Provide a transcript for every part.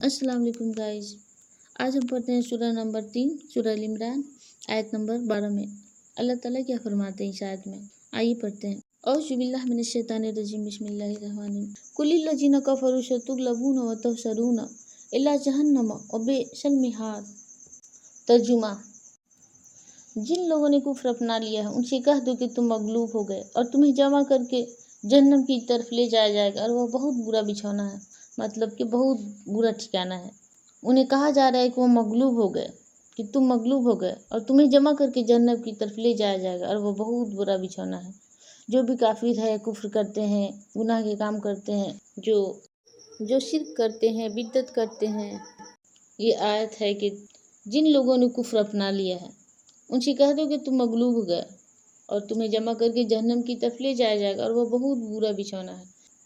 अस्सलाम वालेकुम गाइस। आज हम पढ़ते हैं सूरह नंबर 3 सूरह अल इमरान आयत नंबर 12 में। अल्लाह ताला क्या फरमाते हैं इस आयत में, आइए पढ़ते हैं। औज़ु बिल्लाहि मिनश शैतानिर रजीम, बिस्मिल्लाहिर रहमानिर रहीम। कुलिल लज़ीना कफ़रू सतुग़लबूना व तहशरूना इला जहन्नम व बि'सल मिहाद। तर्जुमा: जिन लोगों ने कुफ्र अपना लिया है उनसे कह दो कि तुम मगलूब हो गए और तुम्हें जमा करके जहन्नम की तरफ ले जाया जाएगा और वह बहुत बुरा बिछौना है, मतलब कि बहुत बुरा ठिकाना है। उन्हें कहा जा रहा है कि वो मगलूब हो गए, कि तुम मगलूब हो गए और तुम्हें जमा करके जहन्नम की तरफ ले जाया जाएगा और वो बहुत बुरा बिछौना है। जो भी काफिर है, कुफ्र करते हैं, गुनाह के काम करते हैं, जो शिर्क करते हैं, बिद्दत करते हैं, ये आयत है कि जिन लोगों ने कुफ्र अपना लिया है उनसे कह दो कि तुम मगलूब हो गए और तुम्हें जमा करके जहन्नम की तरफ ले जाया जाएगा और वह बहुत बुरा बिछौना है।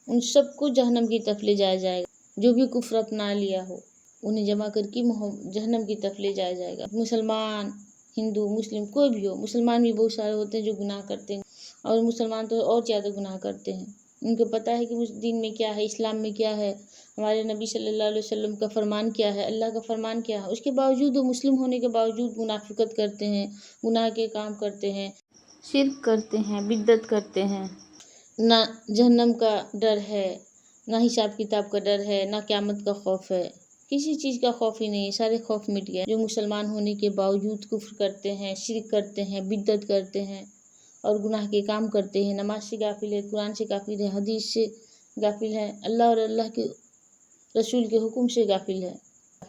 उन सबको जहन्नम की तरफ ले जाया जाएगा, जो भी कुफ्र अपना लिया हो उन्हें जमा करके जहन्नम की तरफ ले जाया जाएगा। मुसलमान, हिंदू, मुस्लिम कोई भी हो, मुसलमान भी बहुत सारे होते हैं जो गुनाह करते हैं और मुसलमान तो और ज़्यादा गुनाह करते हैं। उनको पता है कि दीन में क्या है, इस्लाम में क्या है, हमारे नबी सल्लल्लाहु अलैहि वसल्लम का फरमान क्या है, अल्लाह का फरमान क्या है। उसके बावजूद वो मुस्लिम होने के बावजूद मुनाफिकत करते हैं, गुनाह के काम करते हैं, शिर्क करते हैं, बिद्दत करते हैं। ना जहन्नम का डर है, ना हिसाब किताब का डर है, ना क़यामत का खौफ है, किसी चीज़ का खौफ ही नहीं है, सारे खौफ मिट गए। जो मुसलमान होने के बावजूद कुफ्र करते हैं, शिर्क करते हैं, बिद्दत करते हैं और गुनाह के काम करते हैं, नमाज से गाफिल है, कुरान से गाफिल है, हदीस से गाफिल है, अल्लाह और अल्लाह के रसूल के हुक्म से गाफिल है,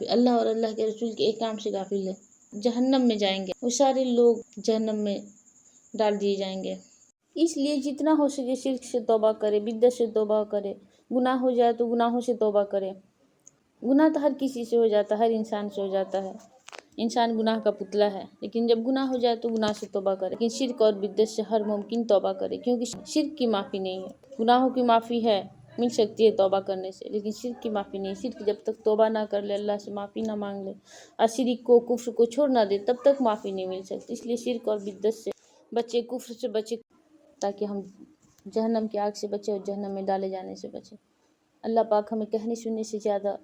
अल्लाह और अल्लाह के रसूल के एहकाम से गाफिल है, जहन्नम में जाएंगे। वो सारे लोग जहन्नम में डाल दिए जाएंगे। इसलिए जितना हो सके शिर्क से तौबा करे, बिद्दत से तौबा करे, गुनाह हो जाए तो गुनाहों से तौबा करे। गुनाह तो हर किसी से हो जाता है, हर इंसान से हो जाता है। इंसान गुनाह का पुतला है, लेकिन जब गुनाह हो जाए तो गुनाह से तौबा करे। लेकिन शिर्क और बिद्दत से हर मुमकिन तौबा करे, क्योंकि शिर्क की माफ़ी नहीं है। गुनाहों की माफ़ी है, मिल सकती है तौबा करने से, लेकिन शिर्क की माफ़ी नहीं। शिर्क जब तक तौबा ना कर ले, अल्लाह से माफ़ी ना मांग ले और शिर्क को, कुफ्र को छोड़ ना दे, तब तक माफ़ी नहीं मिल सकती। इसलिए शिर्क और बिद्दत से बचे, कुफ्र से बचे, ताकि हम जहन्नम की आग से बचे और जहन्नम में डाले जाने से बचे। अल्लाह पाक हमें कहने सुनने से ज़्यादा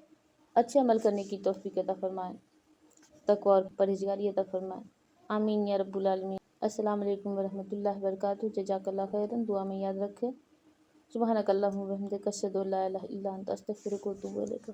अच्छे अमल करने की तौफीक अता फरमाए, तक़वा और परहेज़गारी अता फरमाए। आमीन या रब्बुल आलमीन। अस्सलाम वालेकुम व रहमतुल्लाहि व बरकातुहू। जज़ाकल्लाहु खैरन। दुआ में याद रखें। सुब्हानकल्लाहुम्मा व बिहम्दिका अशहदु अल्ला इलाहा इल्ला अंता अस्तगफिरुका व अतूबु इलैक।